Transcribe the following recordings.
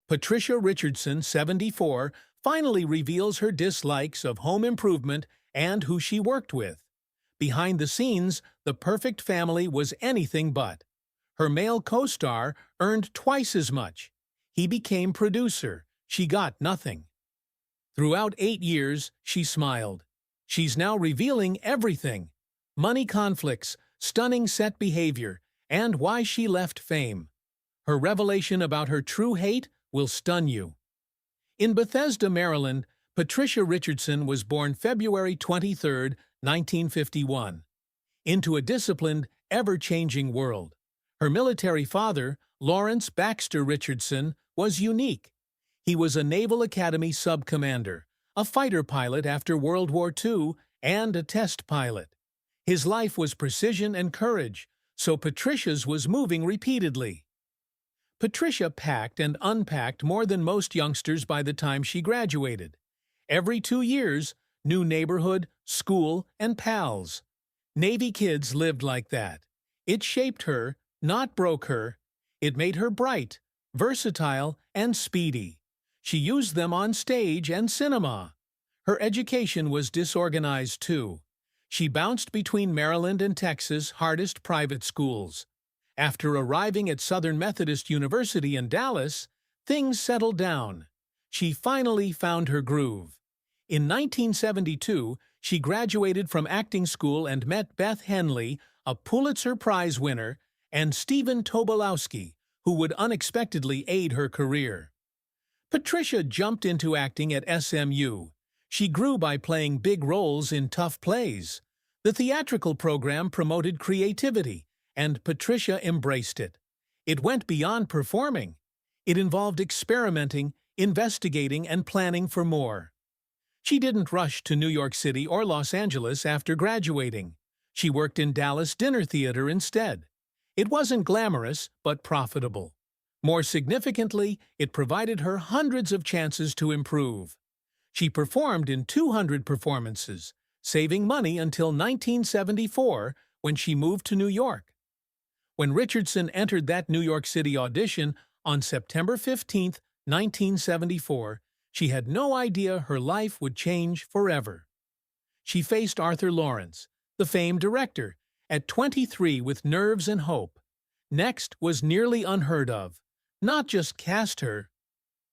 Patricia Richardson, 74, finally reveals her dislikes of home improvement and who she worked with. Behind the scenes, the perfect family was anything but. Her male co-star earned twice as much. He became producer. She got nothing. Throughout 8 years, she smiled. She's now revealing everything: money conflicts, stunning set behavior, and why she left fame. Her revelation about her true hate will stun you. In Bethesda, Maryland, Patricia Richardson was born February 23, 1951, into a disciplined, ever-changing world. Her military father, Lawrence Baxter Richardson, was unique. He was a Naval Academy sub-commander, a fighter pilot after World War II, and a test pilot. His life was precision and courage, so Patricia's was moving repeatedly. Patricia packed and unpacked more than most youngsters by the time she graduated. Every 2 years, new neighborhood, school, and pals. Navy kids lived like that. It shaped her, not broke her. It made her bright, versatile, and speedy. She used them on stage and cinema. Her education was disorganized too. She bounced between Maryland and Texas' hardest private schools. After arriving at Southern Methodist University in Dallas, things settled down. She finally found her groove. In 1972, she graduated from acting school and met Beth Henley, a Pulitzer Prize winner, and Stephen Tobolowsky, who would unexpectedly aid her career. Patricia jumped into acting at SMU. She grew by playing big roles in tough plays. The theatrical program promoted creativity, and Patricia embraced it. It went beyond performing. It involved experimenting, investigating, and planning for more. She didn't rush to New York City or Los Angeles after graduating. She worked in Dallas Dinner Theater instead. It wasn't glamorous, but profitable. More significantly, it provided her hundreds of chances to improve. She performed in 200 performances, saving money until 1974, when she moved to New York. When Richardson entered that New York City audition on September 15, 1974, she had no idea her life would change forever. She faced Arthur Lawrence, the famed director, at 23 with nerves and hope. Next was nearly unheard of. Not just cast her.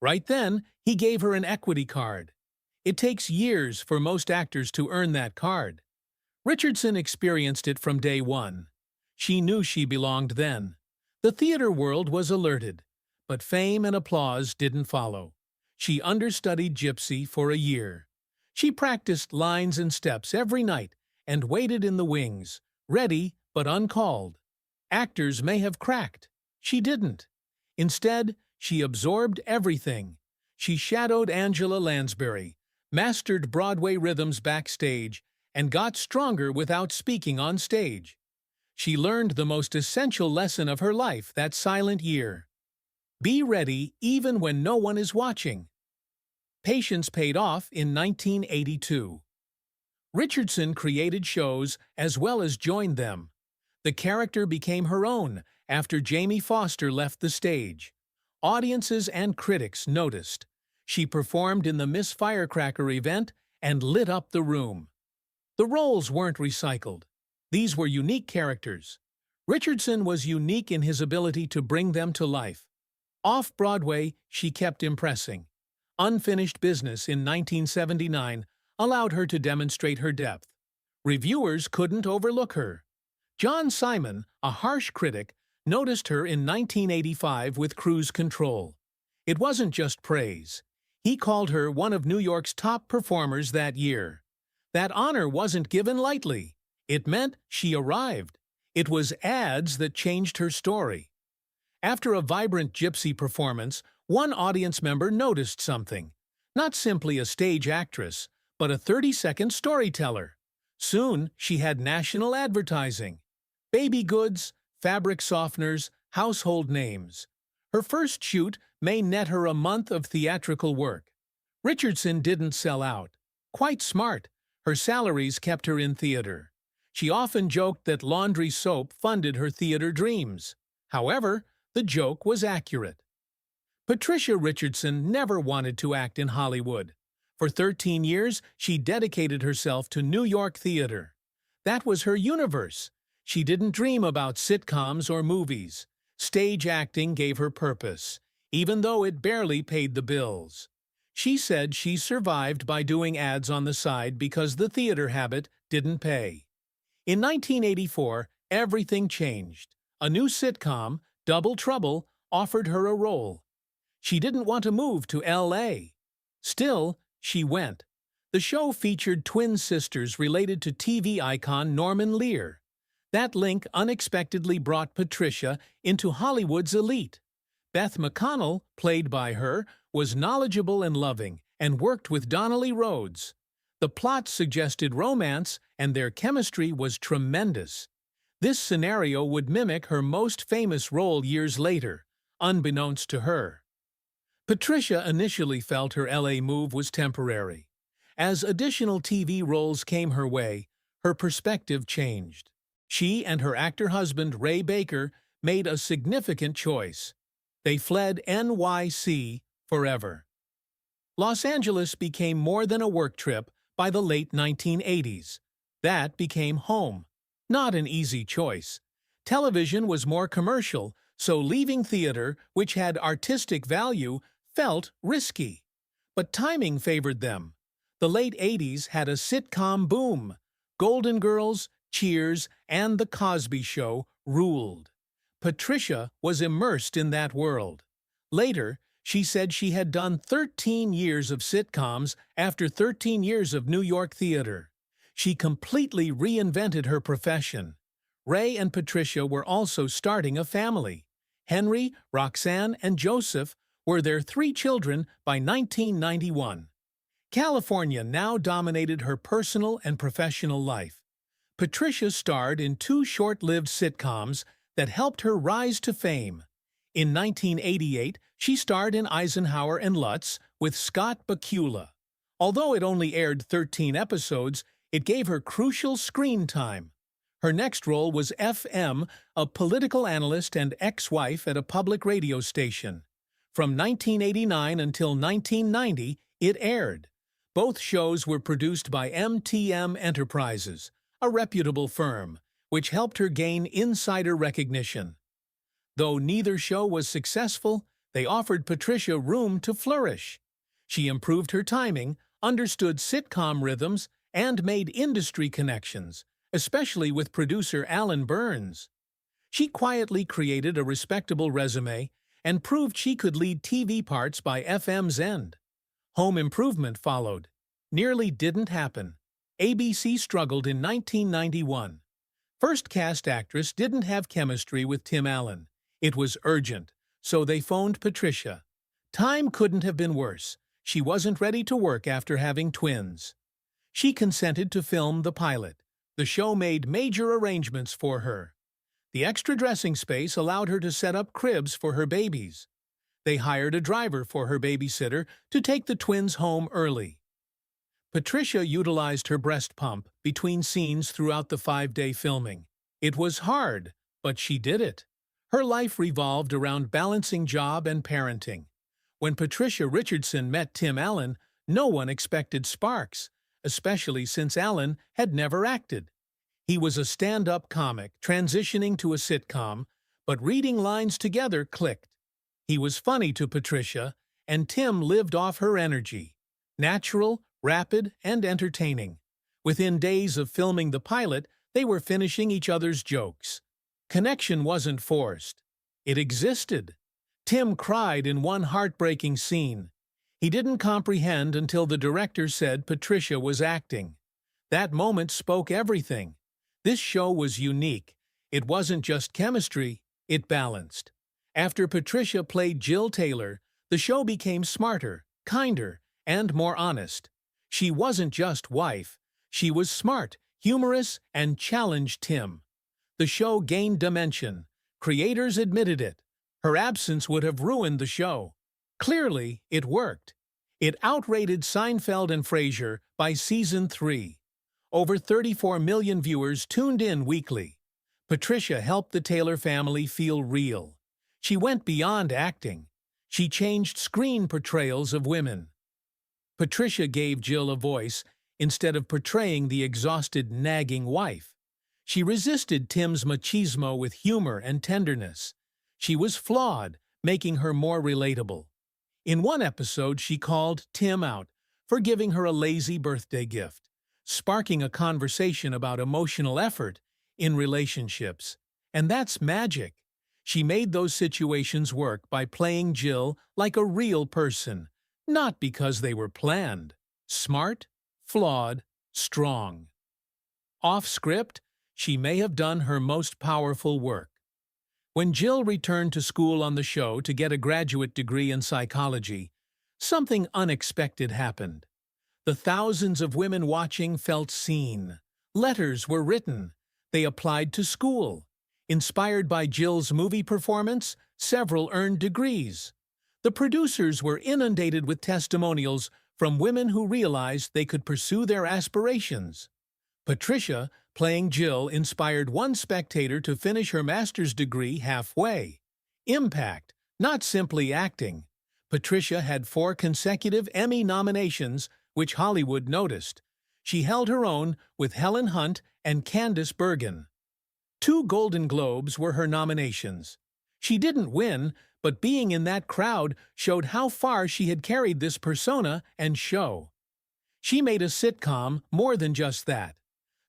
Right then, he gave her an equity card. It takes years for most actors to earn that card. Richardson experienced it from day one. She knew she belonged then. The theater world was alerted, but fame and applause didn't follow. She understudied Gypsy for a year. She practiced lines and steps every night and waited in the wings, ready but uncalled. Actors may have cracked. She didn't. Instead, she absorbed everything. She shadowed Angela Lansbury, mastered Broadway rhythms backstage, and got stronger without speaking on stage. She learned the most essential lesson of her life that silent year. Be ready even when no one is watching. Patience paid off in 1982. Richardson created shows as well as joined them. The character became her own after Jamie Foster left the stage. Audiences and critics noticed. She performed in the Miss Firecracker event and lit up the room. The roles weren't recycled. These were unique characters. Richardson was unique in his ability to bring them to life. Off-Broadway, she kept impressing. Unfinished Business in 1979 allowed her to demonstrate her depth. Reviewers couldn't overlook her. John Simon, a harsh critic, noticed her in 1985 with Cruise Control. It wasn't just praise. He called her one of New York's top performers that year. That honor wasn't given lightly. It meant she arrived. It was ads that changed her story. After a vibrant Gypsy performance, one audience member noticed something. Not simply a stage actress, but a 30-second storyteller. Soon, she had national advertising. Baby goods, fabric softeners, household names. Her first shoot may net her a month of theatrical work. Richardson didn't sell out. Quite smart. Her salaries kept her in theater. She often joked that laundry soap funded her theater dreams. However, the joke was accurate. Patricia Richardson never wanted to act in Hollywood. For 13 years, she dedicated herself to New York theater. That was her universe. She didn't dream about sitcoms or movies. Stage acting gave her purpose, even though it barely paid the bills. She said she survived by doing ads on the side because the theater habit didn't pay. In 1984, everything changed. A new sitcom, Double Trouble, offered her a role. She didn't want to move to L.A. Still, she went. The show featured twin sisters related to TV icon Norman Lear. That link unexpectedly brought Patricia into Hollywood's elite. Beth McConnell, played by her, was knowledgeable and loving, and worked with Donnelly Rhodes. The plot suggested romance, and their chemistry was tremendous. This scenario would mimic her most famous role years later, unbeknownst to her. Patricia initially felt her LA move was temporary. As additional TV roles came her way, her perspective changed. She and her actor husband, Ray Baker, made a significant choice. They fled NYC forever. Los Angeles became more than a work trip by the late 1980s. That became home. Not an easy choice. Television was more commercial, so leaving theater, which had artistic value, felt risky. But timing favored them. The late 80s had a sitcom boom. Golden Girls, Cheers, and The Cosby Show ruled. Patricia was immersed in that world. Later, she said she had done 13 years of sitcoms after 13 years of New York theater. She completely reinvented her profession. Ray and Patricia were also starting a family. Henry, Roxanne, and Joseph were their 3 children by 1991. California now dominated her personal and professional life. Patricia starred in 2 short-lived sitcoms that helped her rise to fame. In 1988, she starred in Eisenhower and Lutz with Scott Bakula. Although it only aired 13 episodes, it gave her crucial screen time. Her next role was FM, a political analyst and ex-wife at a public radio station. From 1989 until 1990, it aired. Both shows were produced by MTM Enterprises, a reputable firm, which helped her gain insider recognition. Though neither show was successful, they offered Patricia room to flourish. She improved her timing, understood sitcom rhythms, and made industry connections, especially with producer Alan Burns. She quietly created a respectable resume and proved she could lead TV parts by FM's end. Home Improvement followed. Nearly didn't happen. ABC struggled in 1991. First cast actress didn't have chemistry with Tim Allen. It was urgent, so they phoned Patricia. Time couldn't have been worse. She wasn't ready to work after having twins. She consented to film the pilot. The show made major arrangements for her. The extra dressing space allowed her to set up cribs for her babies. They hired a driver for her babysitter to take the twins home early. Patricia utilized her breast pump between scenes throughout the 5-day filming. It was hard, but she did it. Her life revolved around balancing job and parenting. When Patricia Richardson met Tim Allen, no one expected sparks, especially since Allen had never acted. He was a stand-up comic transitioning to a sitcom, but reading lines together clicked. He was funny to Patricia, and Tim lived off her energy. Natural, rapid, and entertaining. Within days of filming the pilot, they were finishing each other's jokes. Connection wasn't forced. It existed. Tim cried in one heartbreaking scene. He didn't comprehend until the director said Patricia was acting. That moment spoke everything. This show was unique. It wasn't just chemistry, it balanced. After Patricia played Jill Taylor, the show became smarter, kinder, and more honest. She wasn't just wife. She was smart, humorous, and challenged Tim. The show gained dimension. Creators admitted it. Her absence would have ruined the show. Clearly, it worked. It outrated Seinfeld and Frasier by season 3. Over 34 million viewers tuned in weekly. Patricia helped the Taylor family feel real. She went beyond acting. She changed screen portrayals of women. Patricia gave Jill a voice instead of portraying the exhausted, nagging wife. She resisted Tim's machismo with humor and tenderness. She was flawed, making her more relatable. In one episode, she called Tim out for giving her a lazy birthday gift, sparking a conversation about emotional effort in relationships. And that's magic. She made those situations work by playing Jill like a real person, not because they were planned. Smart, flawed, strong. Off script, she may have done her most powerful work. When Jill returned to school on the show to get a graduate degree in psychology, something unexpected happened. The thousands of women watching felt seen. Letters were written. They applied to school. Inspired by Jill's movie performance, several earned degrees. The producers were inundated with testimonials from women who realized they could pursue their aspirations. Patricia, playing Jill, inspired one spectator to finish her master's degree halfway. Impact, not simply acting. Patricia had 4 consecutive Emmy nominations, which Hollywood noticed. She held her own with Helen Hunt and Candice Bergen. 2 Golden Globes were her nominations. She didn't win, but being in that crowd showed how far she had carried this persona and show. She made a sitcom more than just that.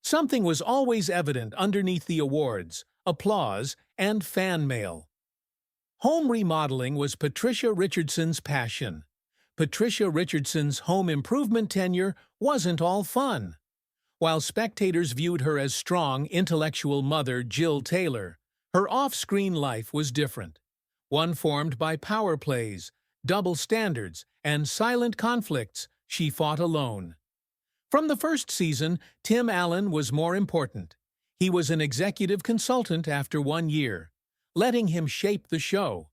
Something was always evident underneath the awards, applause, and fan mail. Home remodeling was Patricia Richardson's passion. Patricia Richardson's home improvement tenure wasn't all fun. While spectators viewed her as strong, intellectual mother Jill Taylor, her off-screen life was different. One formed by power plays, double standards, and silent conflicts she fought alone. From the first season, Tim Allen was more important. He was an executive consultant after 1 year, letting him shape the show.